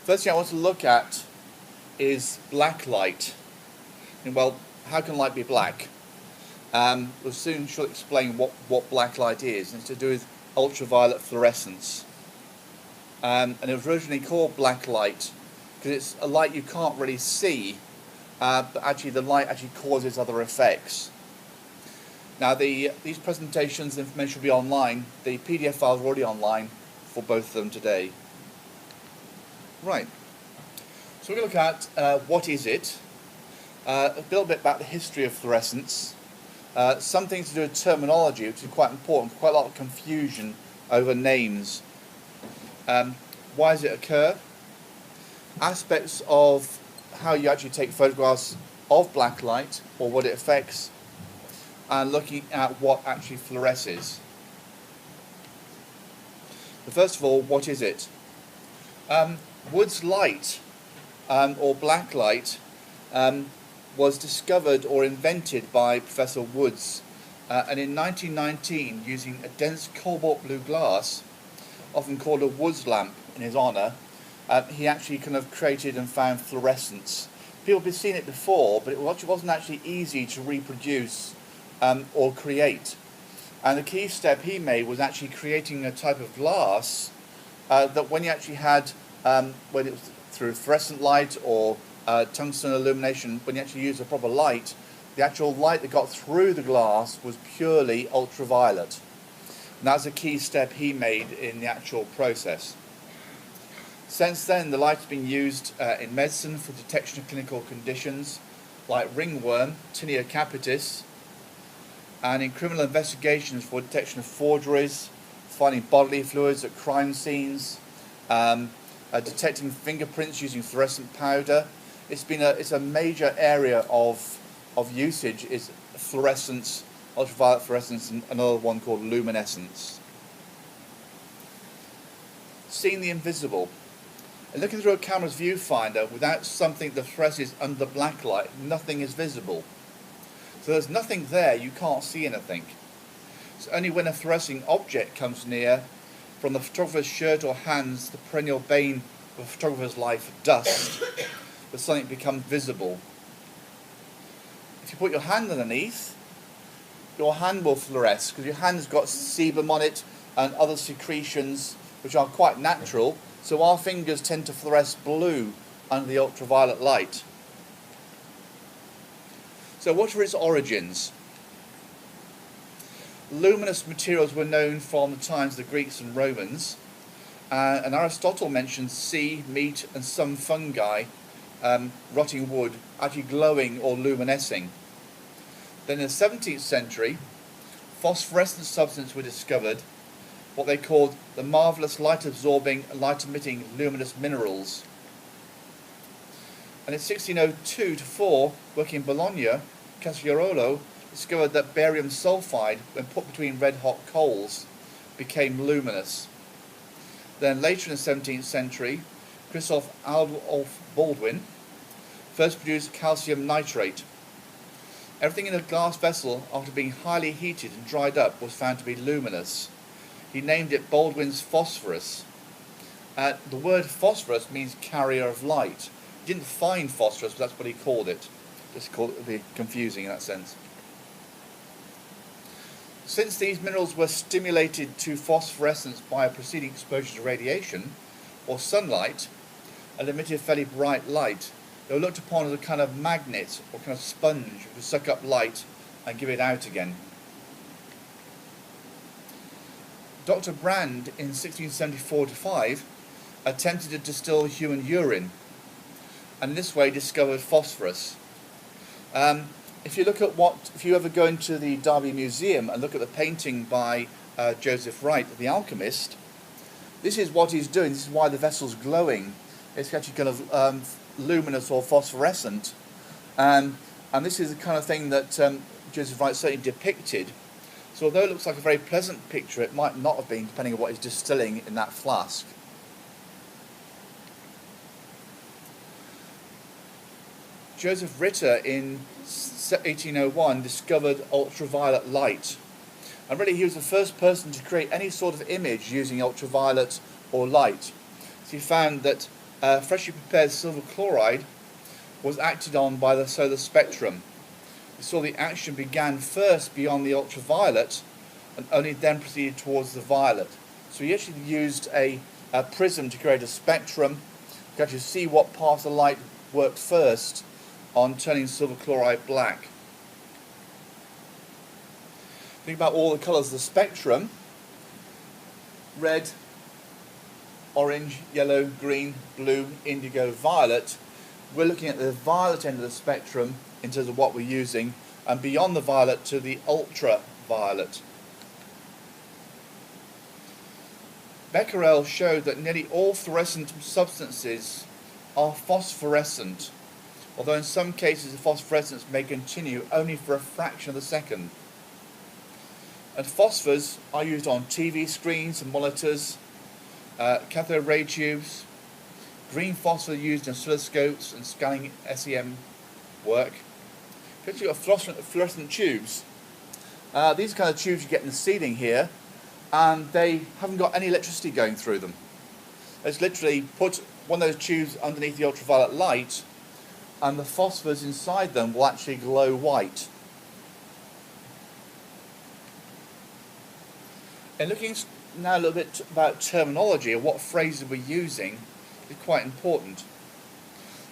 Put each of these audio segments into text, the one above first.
First thing I want to look at is blacklight. And well, how can light be black? We'll soon shall explain what blacklight is. And it's to do with ultraviolet fluorescence. And it was originally called blacklight because it's a light you can't really see, but actually the light actually causes other effects. Now these presentations, information will be online. The PDF files are already online for both of them today. Right, so we're going to look at what is it, a little bit about the history of fluorescence, some things to do with terminology, which is quite important, quite a lot of confusion over names. Why does it occur? Aspects of how you actually take photographs of blacklight or what it affects, and looking at what actually fluoresces. But first of all, what is it? Wood's light, or blacklight, was discovered or invented by Professor Woods, and in 1919, using a dense cobalt blue glass, often called a Woods lamp in his honour, he actually kind of created and found fluorescence. People have seen it before, but it wasn't actually easy to reproduce or create. And the key step he made was actually creating a type of glass that when you actually had, when it was through fluorescent light or tungsten illumination, when you actually used a proper light, the actual light that got through the glass was purely ultraviolet. And that's a key step he made in the actual process. Since then, the light has been used in medicine for detection of clinical conditions like ringworm, tinea capitis, and in criminal investigations for detection of forgeries, finding bodily fluids at crime scenes, detecting fingerprints using fluorescent powder. It's a major area of usage is fluorescence, ultraviolet fluorescence, and another one called luminescence. Seeing the invisible. And looking through a camera's viewfinder without something that fluoresces under the blacklight, nothing is visible. So there's nothing there, you can't see anything. It's only when a fluorescing object comes near, from the photographer's shirt or hands, the perennial bane of a photographer's life, dust, that something becomes visible. If you put your hand underneath, your hand will fluoresce, because your hand's got sebum on it and other secretions which are quite natural, so our fingers tend to fluoresce blue under the ultraviolet light. So what are its origins? Luminous materials were known from the times of the Greeks and Romans, and Aristotle mentions sea, meat and some fungi, rotting wood, actually glowing or luminescing. Then in the 17th century, phosphorescent substances were discovered, what they called the marvellous light-absorbing, light-emitting luminous minerals. And in 1602-4, working in Bologna, Cacciarolo discovered that barium sulfide, when put between red-hot coals, became luminous. Then later in the 17th century, Christoph Adolf Baldwin first produced calcium nitrate. Everything in a glass vessel, after being highly heated and dried up, was found to be luminous. He named it Baldwin's phosphorus. The word phosphorus means carrier of light. He didn't find phosphorus, but that's what he called it. Just called it, be confusing in that sense. Since these minerals were stimulated to phosphorescence by a preceding exposure to radiation or sunlight and emitted fairly bright light, they were looked upon as a kind of magnet or kind of sponge which would suck up light and give it out again. Dr. Brand in 1674-5 attempted to distill human urine, and in this way discovered phosphorus. If you ever go into the Derby Museum and look at the painting by Joseph Wright, the alchemist, this is what he's doing. This is why the vessel's glowing. It's actually kind of luminous or phosphorescent, and this is the kind of thing that Joseph Wright certainly depicted. So although it looks like a very pleasant picture, it might not have been, depending on what he's distilling in that flask. Joseph Ritter in 1801 discovered ultraviolet light, and really he was the first person to create any sort of image using ultraviolet or light. So he found that freshly prepared silver chloride was acted on by the solar spectrum. We saw the action began first beyond the ultraviolet and only then proceeded towards the violet. So we actually used a prism to create a spectrum. You can actually see what part of the light worked first on turning silver chloride black. Think about all the colours of the spectrum: red, orange, yellow, green, blue, indigo, violet. We're looking at the violet end of the spectrum in terms of what we're using, and beyond the violet to the ultraviolet. Becquerel showed that nearly all fluorescent substances are phosphorescent, although in some cases the phosphorescence may continue only for a fraction of a second. And phosphors are used on TV screens and monitors, cathode ray tubes. Green phosphor used in oscilloscopes and scanning SEM work. You've got fluorescent tubes. These are kind of tubes you get in the ceiling here, and they haven't got any electricity going through them. Let's literally put one of those tubes underneath the ultraviolet light, and the phosphors inside them will actually glow white. And looking now a little bit about terminology and what phrases we're using is quite important.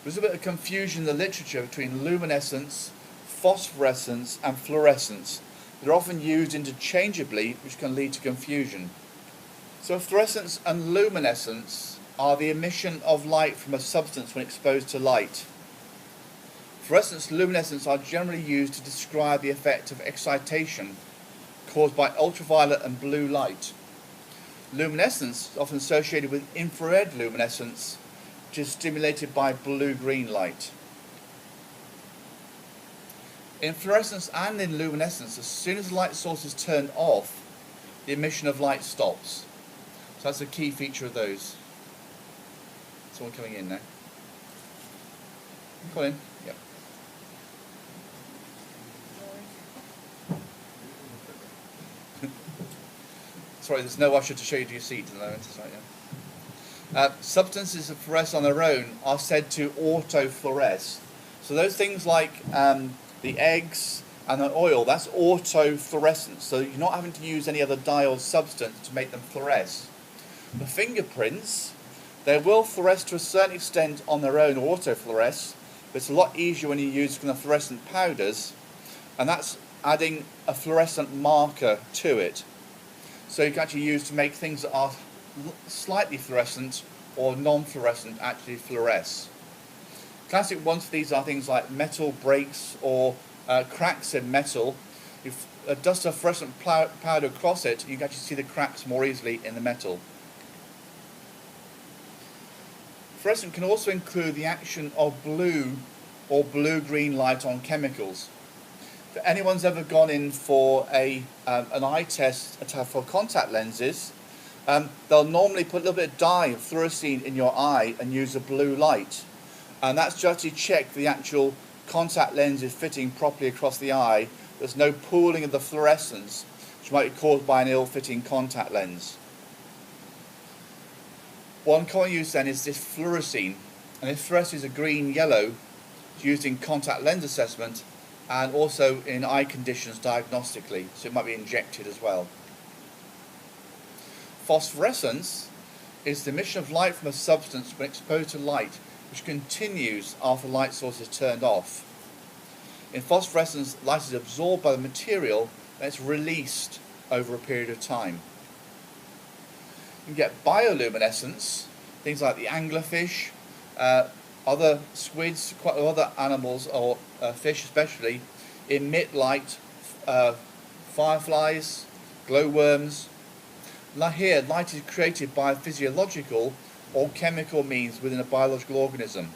There's a bit of confusion in the literature between luminescence, phosphorescence and fluorescence. They're often used interchangeably, which can lead to confusion. So fluorescence and luminescence are the emission of light from a substance when exposed to light. Fluorescence and luminescence are generally used to describe the effect of excitation caused by ultraviolet and blue light. Luminescence is often associated with infrared luminescence, which is stimulated by blue-green light. In fluorescence and in luminescence, as soon as the light source is turned off, the emission of light stops. So that's a key feature of those. Someone coming in now. Come on in. Yep. Sorry, there's no usher to show you to your seat at the moment. Sorry, yeah. Substances that fluoresce on their own are said to autofluoresce. So those things like the eggs and the oil, that's autofluorescence. So you're not having to use any other dye or substance to make them fluoresce. The fingerprints, they will fluoresce to a certain extent on their own, or autofluoresce, but it's a lot easier when you use kind of fluorescent powders, and that's adding a fluorescent marker to it. So you can actually use to make things that are slightly fluorescent or non-fluorescent actually fluoresce. Classic ones for these are things like metal breaks or cracks in metal. If dust a fluorescent powder across it, you can actually see the cracks more easily in the metal. Fluorescent can also include the action of blue or blue-green light on chemicals. If anyone's ever gone in for an eye test for contact lenses, they'll normally put a little bit of dye of fluorescein in your eye and use a blue light. And that's just to check the actual contact lens is fitting properly across the eye. There's no pooling of the fluorescence, which might be caused by an ill-fitting contact lens. One common use then is this fluorescein, and this fluorescein is a green-yellow. It's used in contact lens assessment and also in eye conditions diagnostically, so it might be injected as well. Phosphorescence is the emission of light from a substance when exposed to light, which continues after the light source is turned off. In phosphorescence, light is absorbed by the material and it's released over a period of time. You can get bioluminescence, things like the anglerfish, other squids, quite a lot of other animals, or fish especially, emit light, fireflies, glowworms. Now here, light is created by physiological or chemical means within a biological organism.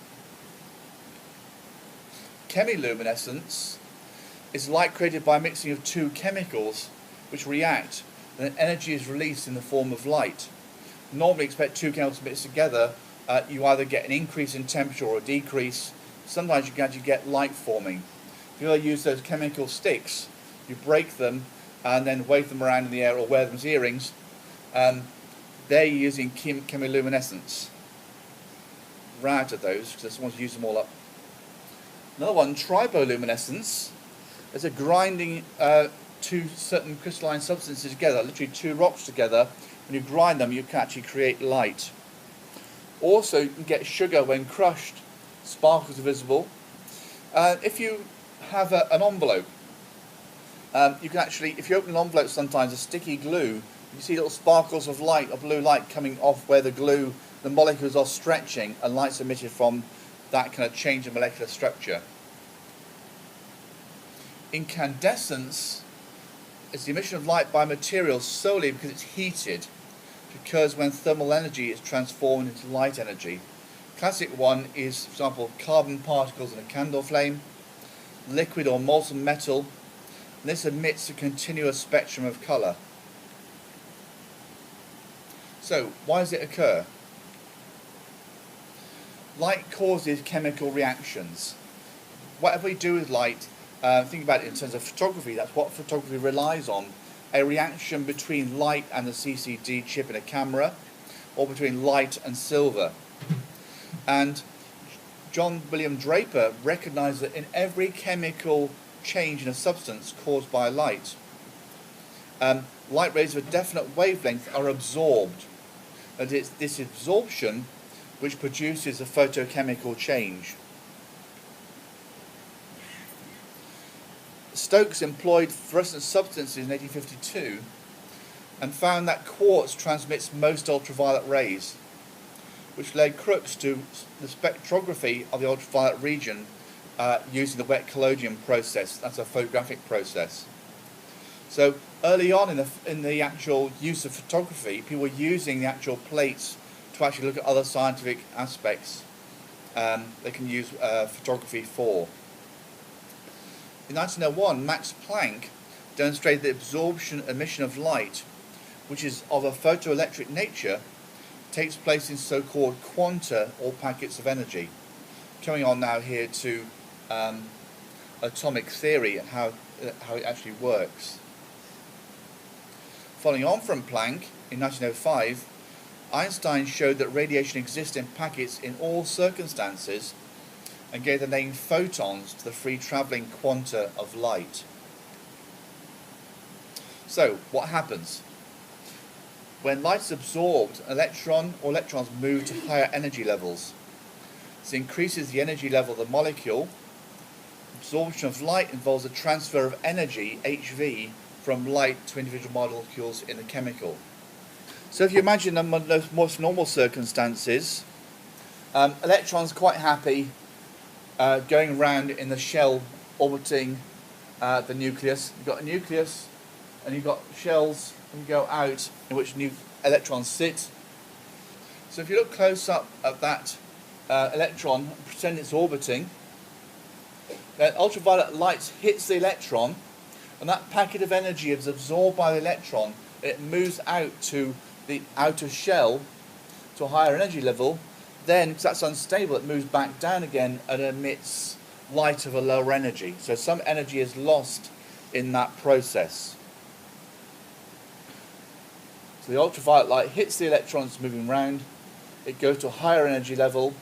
Chemiluminescence is light created by a mixing of two chemicals which react, and then energy is released in the form of light. Normally expect two chemicals mixed together, you either get an increase in temperature or a decrease. Sometimes you can actually get light forming. If you use those chemical sticks, you break them and then wave them around in the air or wear them as earrings, they're using chemiluminescence. ran out of those because someone's used them all up. Another one, Triboluminescence, is a grinding two certain crystalline substances together, literally two rocks together. When you grind them, you can actually create light. Also, you can get sugar when crushed. Sparkles are visible. If you have an envelope, you can actually, if you open an envelope sometimes, a sticky glue, you see little sparkles of light, or blue light coming off where the glue, the molecules are stretching, and light's emitted from that kind of change in molecular structure. Incandescence is the emission of light by materials solely because it's heated, because when thermal energy is transformed into light energy. Classic one is, for example, carbon particles in a candle flame, liquid or molten metal, and this emits a continuous spectrum of colour. So, why does it occur? Light causes chemical reactions. Whatever we do with light, think about it in terms of photography, that's what photography relies on. A reaction between light and the CCD chip in a camera, or between light and silver. And John William Draper recognised that in every chemical change in a substance caused by light, light rays of a definite wavelength are absorbed. And it's this absorption which produces a photochemical change. Stokes employed fluorescent substances in 1852 and found that quartz transmits most ultraviolet rays, which led Crookes to the spectrography of the ultraviolet region using the wet collodion process. That's a photographic process. So early on in the actual use of photography, people were using the actual plates to actually look at other scientific aspects they can use photography for. In 1901, Max Planck demonstrated the absorption emission of light, which is of a photoelectric nature, takes place in so-called quanta, or packets of energy. Coming on now here to atomic theory and how it actually works. Following on from Planck, in 1905, Einstein showed that radiation exists in packets in all circumstances and gave the name photons to the free-travelling quanta of light. So, what happens? When light is absorbed, an electron or electrons move to higher energy levels. This increases the energy level of the molecule. Absorption of light involves a transfer of energy, HV, from light to individual molecules in the chemical. So if you imagine under the most normal circumstances, electrons quite happy going around in the shell orbiting the nucleus. You've got a nucleus and you've got shells and you go out in which new electrons sit. So if you look close up at that electron, pretend it's orbiting, then ultraviolet light hits the electron and that packet of energy is absorbed by the electron. It moves out to the outer shell to a higher energy level. Then, because that's unstable, it moves back down again and emits light of a lower energy. So some energy is lost in that process. So the ultraviolet light hits the electrons moving around, it goes to a higher energy level,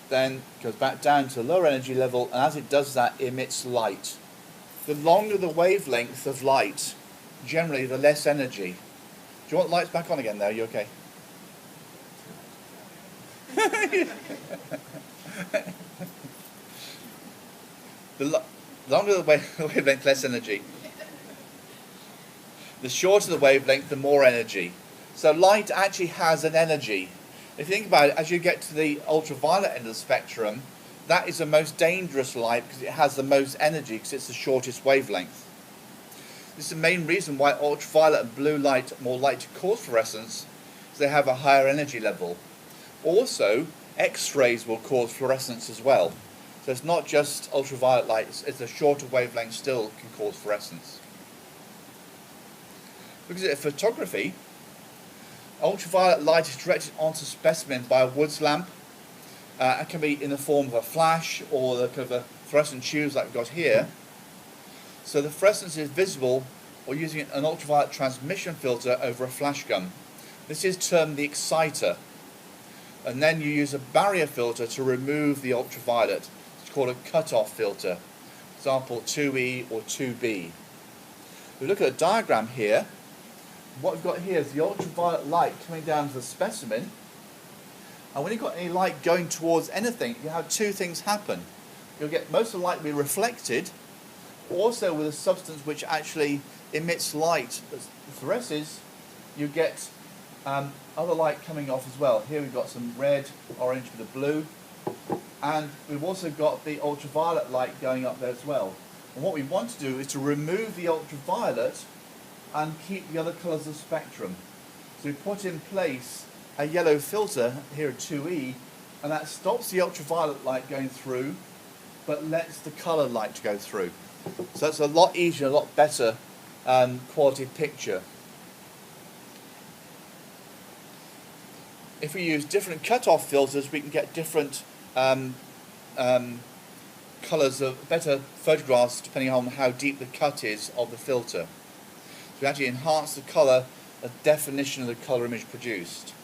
then goes back down to a lower energy level, and as it does that, it emits light. The longer the wavelength of light, generally the less energy. Do you want lights back on again there? Are you okay? The longer the wavelength, less energy. The shorter the wavelength, the more energy. So light actually has an energy. If you think about it, as you get to the ultraviolet end of the spectrum, that is the most dangerous light because it has the most energy because it's the shortest wavelength. This is the main reason why ultraviolet and blue light are more likely to cause fluorescence, because they have a higher energy level. Also, X-rays will cause fluorescence as well. So it's not just ultraviolet light, it's a shorter wavelength still can cause fluorescence. Because of photography, ultraviolet light is directed onto specimens by a Woods lamp. It can be in the form of a flash or the kind of a fluorescent tubes like we've got here. So the fluorescence is visible or using an ultraviolet transmission filter over a flash gun. This is termed the exciter. and then you use a barrier filter to remove the ultraviolet. It's called a cutoff filter. Example 2E or 2B. If we look at a diagram here, what we've got here is the ultraviolet light coming down to the specimen, and when you've got any light going towards anything, you have two things happen. You'll get most of the light be reflected, also with a substance which actually emits light that fluoresces, you get other light coming off as well. Here we've got some red, orange with a blue, and we've also got the ultraviolet light going up there as well. And what we want to do is to remove the ultraviolet and keep the other colours of the spectrum. So we put in place a yellow filter here at 2E, and that stops the ultraviolet light going through but lets the colour light go through. So that's a lot easier, a lot better quality picture. If we use different cutoff filters, we can get different colours of better photographs depending on how deep the cut is of the filter. So we actually enhance the colour, the definition of the colour image produced.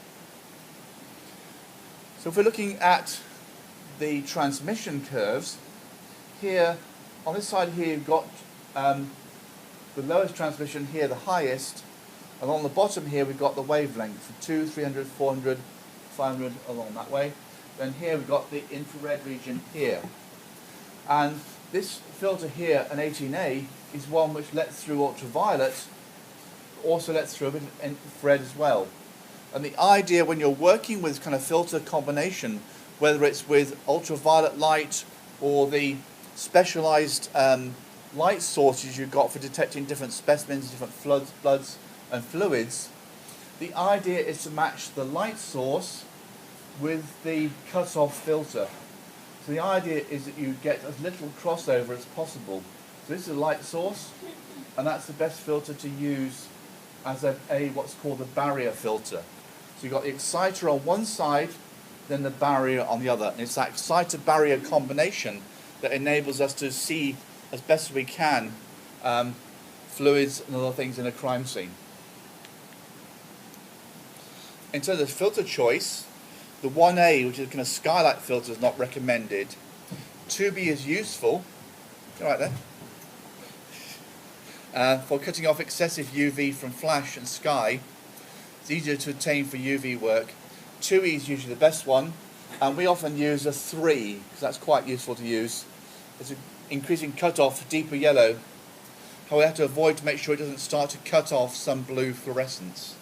So if we're looking at the transmission curves, here on this side here you've got the lowest transmission here, the highest, and on the bottom here we've got the wavelength from 200, 300, 400, 500 along that way. Then here we've got the infrared region here. And this filter here, an 18A, is one which lets through ultraviolet, also lets through a bit of infrared as well. And the idea when you're working with kind of filter combination, whether it's with ultraviolet light or the specialized light sources you've got for detecting different specimens, different bloods and fluids, the idea is to match the light source with the cut-off filter. So the idea is that you get as little crossover as possible. So this is a light source, and that's the best filter to use as what's called the barrier filter. So you've got the exciter on one side, then the barrier on the other. And it's that exciter-barrier combination that enables us to see as best as we can fluids and other things in a crime scene. In terms of filter choice, the 1A, which is a kind of skylight filter, is not recommended. 2B is useful, right there, for cutting off excessive UV from flash and sky. It's easier to attain for UV work. 2E is usually the best one, and we often use a 3 because that's quite useful to use. It's an increasing cut-off to deeper yellow. However, we have to avoid to make sure it doesn't start to cut off some blue fluorescence.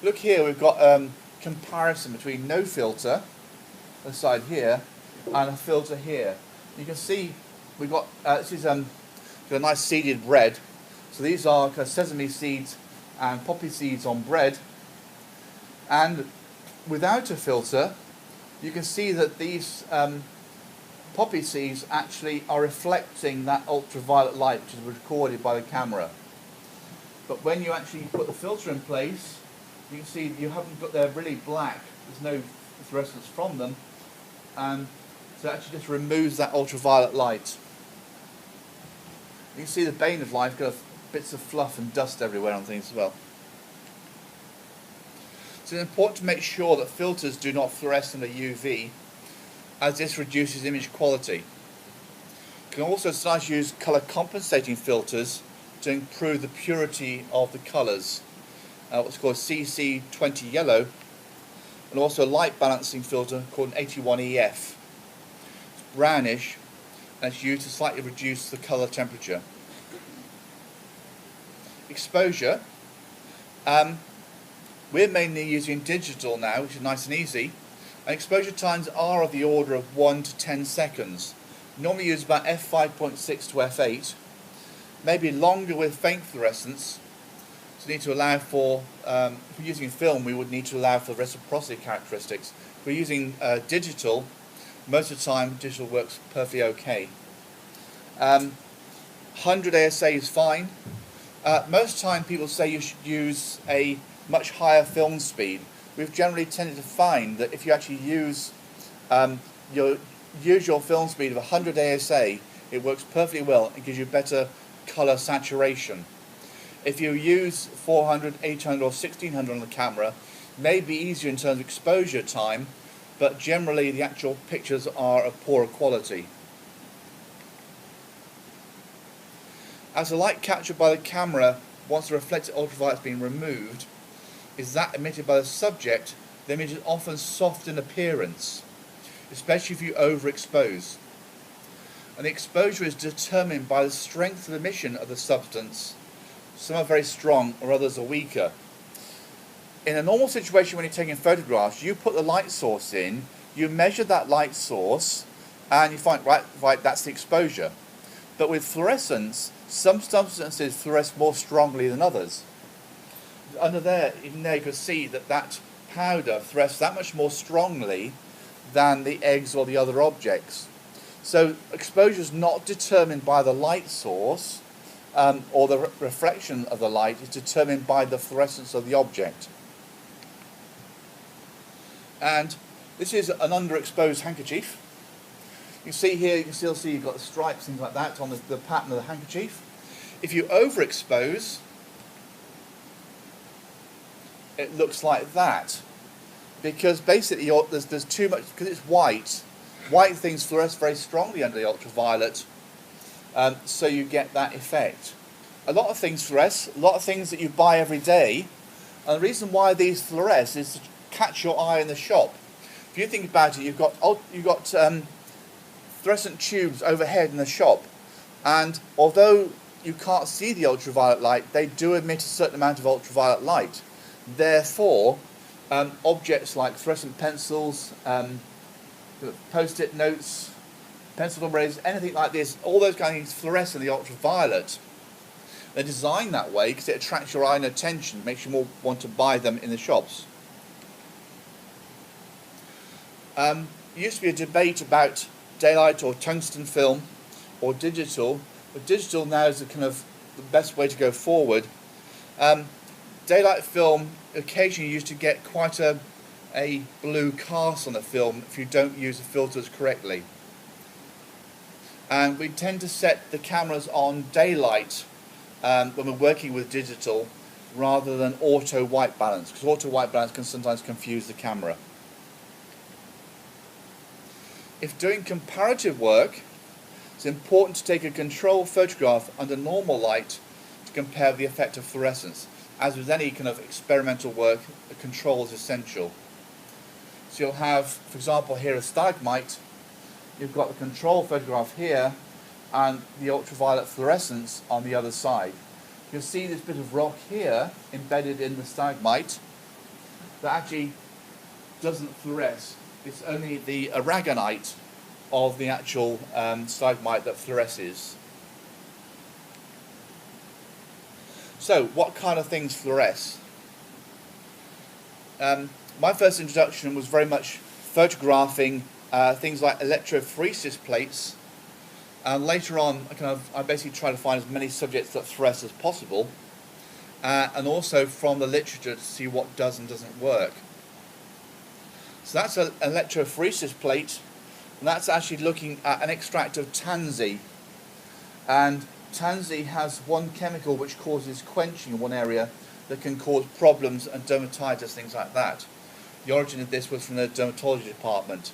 Look here, we've got comparison between no filter, the side here, and a filter here. You can see we've got this is got a nice seeded bread. So these are kind of sesame seeds and poppy seeds on bread. And without a filter, you can see that these poppy seeds actually are reflecting that ultraviolet light which is recorded by the camera. But when you actually put the filter in place, you can see you haven't got they're really black. There's no fluorescence from them, and so it actually just removes that ultraviolet light. You can see the bane of life, got bits of fluff and dust everywhere on things as well. So it's important to make sure that filters do not fluoresce in the UV, as this reduces image quality. You can also start to use colour compensating filters to improve the purity of the colours. What's called CC20 yellow, and also a light balancing filter called an 81EF. It's brownish, and it's used to slightly reduce the colour temperature. Exposure. We're mainly using digital now, which is nice and easy, and exposure times are of the order of 1 to 10 seconds. Normally use about f5.6 to f8, maybe longer with faint fluorescence. So we need to allow for, if we're using film, we would need to allow for reciprocity characteristics. If we're using digital, most of the time digital works perfectly okay. 100 ASA is fine. Most time people say you should use a much higher film speed. We've generally tended to find that if you actually use your usual film speed of 100 ASA, it works perfectly well and gives you better colour saturation. If you use 400, 800 or 1600 on the camera, may be easier in terms of exposure time, but generally the actual pictures are of poorer quality. As the light captured by the camera once the reflected ultraviolet has been removed is that emitted by the subject, the image is often soft in appearance, especially if you overexpose. And the exposure is determined by the strength of emission of the substance. Some are very strong or others are weaker. In a normal situation when you're taking photographs, you put the light source in, you measure that light source, and you find, right, that's the exposure. But with fluorescence, some substances fluoresce more strongly than others. Under there, even there you can see that that powder fluoresces that much more strongly than the eggs or the other objects. So exposure is not determined by the light source or the reflection of the light, it's determined by the fluorescence of the object. And this is an underexposed handkerchief. You see here, you can still see you've got the stripes, things like that on the pattern of the handkerchief. If you overexpose, it looks like that. Because basically there's too much, because it's white. White things fluoresce very strongly under the ultraviolet, so you get that effect. A lot of things fluoresce, a lot of things that you buy every day, and the reason why these fluoresce is to catch your eye in the shop. If you think about it, you've got fluorescent tubes overhead in the shop, and although you can't see the ultraviolet light, they do emit a certain amount of ultraviolet light. Therefore, objects like fluorescent pencils, post-it notes, pencil erasers, anything like this, all those kind of things fluoresce in the ultraviolet. They're designed that way because it attracts your eye and attention, makes you more want to buy them in the shops. There used to be a debate about daylight or tungsten film or digital, but digital now is the kind of the best way to go forward. Daylight film occasionally used to get quite a blue cast on the film if you don't use the filters correctly. And we tend to set the cameras on daylight when we're working with digital rather than auto white balance, because auto white balance can sometimes confuse the camera. If doing comparative work, it's important to take a control photograph under normal light to compare the effect of fluorescence. As with any kind of experimental work, a control is essential. So you'll have, for example, here a stalagmite. You've got the control photograph here and the ultraviolet fluorescence on the other side. You'll see this bit of rock here embedded in the stalagmite that actually doesn't fluoresce. It's only the aragonite of the actual stalagmite that fluoresces. So, what kind of things fluoresce? My first introduction was very much photographing things like electrophoresis plates, and later on I basically try to find as many subjects that fluoresce as possible, and also from the literature to see what does and doesn't work. So that's an electrophoresis plate, and that's actually looking at an extract of tansy. And tansy has one chemical which causes quenching in one area that can cause problems and dermatitis, things like that. The origin of this was from the dermatology department.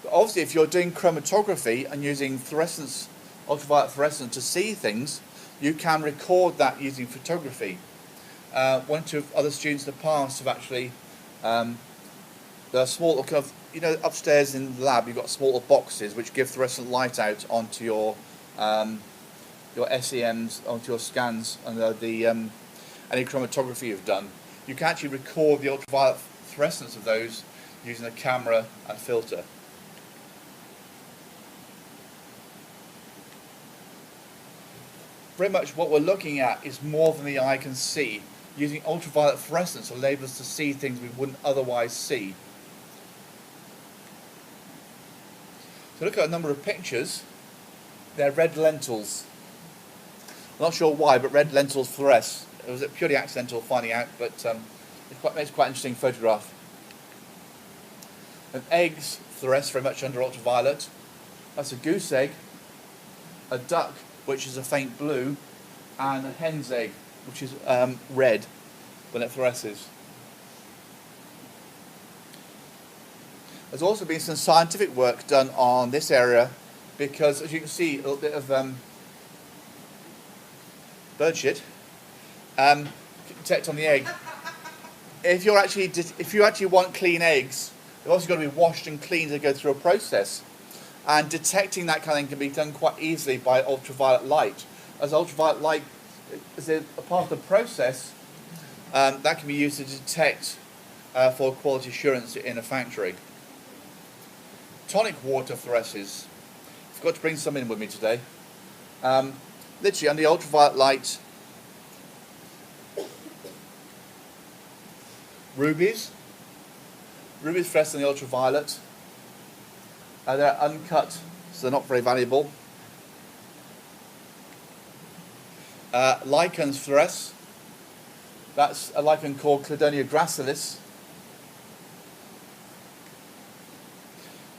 But obviously if you're doing chromatography and using fluorescence, ultraviolet fluorescence to see things, you can record that using photography. One or two other students in the past have actually, there are small kind of, you know, upstairs in the lab you've got small boxes which give fluorescent light out onto your SEMs, onto your scans, and any chromatography you've done. You can actually record the ultraviolet fluorescence of those using a camera and filter. Very much what we're looking at is more than the eye can see. Using ultraviolet fluorescence will enable us to see things we wouldn't otherwise see. So look at a number of pictures. They're red lentils. I'm not sure why, but red lentils fluoresce. It was purely accidental finding out, but it's quite an interesting photograph. And eggs fluoresce very much under ultraviolet. That's a goose egg, a duck, which is a faint blue, and a hen's egg, which is red when it fluoresces. There's also been some scientific work done on this area because, as you can see, a little bit of bird shit detect on the egg. If you actually want clean eggs, they've also got to be washed and cleaned and go through a process. And detecting that kind of thing can be done quite easily by ultraviolet light. As ultraviolet light is a part of the process, that can be used to detect for quality assurance in a factory. Tonic water fluoresces. Forgot to bring some in with me today. Literally under the ultraviolet light, rubies fluoresce in the ultraviolet. They're uncut, so they're not very valuable. Lichens fluoresce. That's a lichen called Cladonia gracilis.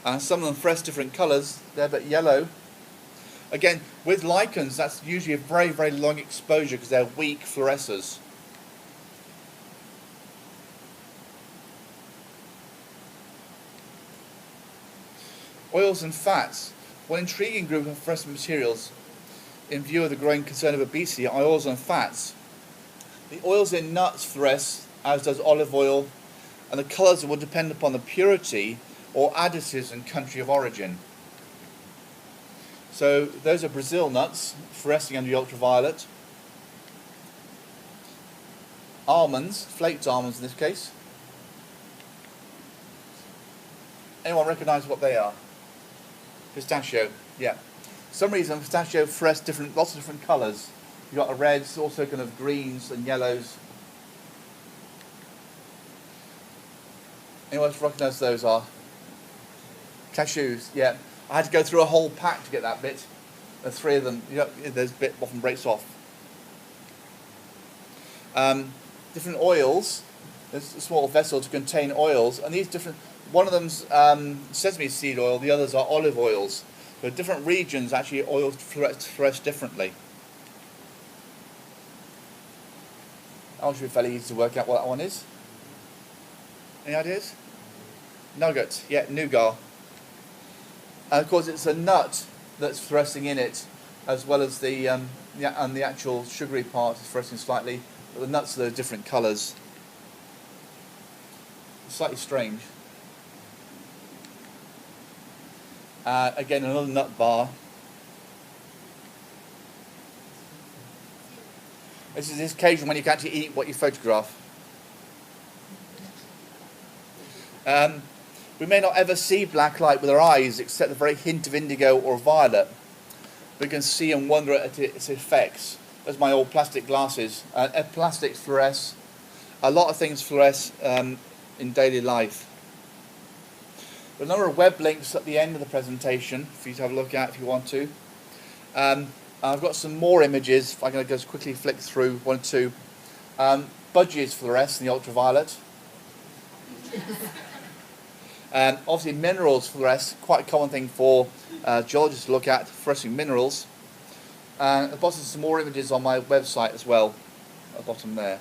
And some of them fluoresce different colours. They're a bit yellow. Again, with lichens, that's usually a very, very long exposure because they're weak fluorescers. Oils and fats. One intriguing group of fluorescent materials in view of the growing concern of obesity are oils and fats. The oils in nuts fluoresce, as does olive oil, and the colours will depend upon the purity or additives and country of origin. So those are Brazil nuts, fluorescing under the ultraviolet. Almonds, flaked almonds in this case. Anyone recognise what they are? Pistachio, yeah. For some reason pistachio fluoresce lots of different colours. You've got the reds, also kind of greens and yellows. Anyone recognise those are? Cashews, yeah. I had to go through a whole pack to get that bit. There's 3 of them. You know, there's a bit often breaks off. Different oils. There's a small vessel to contain oils, and these different. One of them's sesame seed oil. The others are olive oils. So different regions actually oils fluoresce differently. That should be fairly easy to work out what that one is. Any ideas? Nugget, yeah, nougat. And of course it's a nut that's fluorescing in it, as well as the and the actual sugary part is fluorescing slightly, but the nuts are those different colours. Slightly strange. Again, another nut bar. This is this occasion when you can actually eat what you photograph. We may not ever see black light with our eyes except the very hint of indigo or violet. We can see and wonder at its effects. Those are my old plastic glasses. Plastics fluoresce. A lot of things fluoresce in daily life. There are a number of web links at the end of the presentation for you to have a look at if you want to. I've got some more images, if I can just quickly flick through 1 or 2. Budgies fluoresce in the ultraviolet. Obviously minerals fluoresce, quite a common thing for geologists to look at, fluorescing minerals. At the bottom some more images on my website as well, at the bottom there.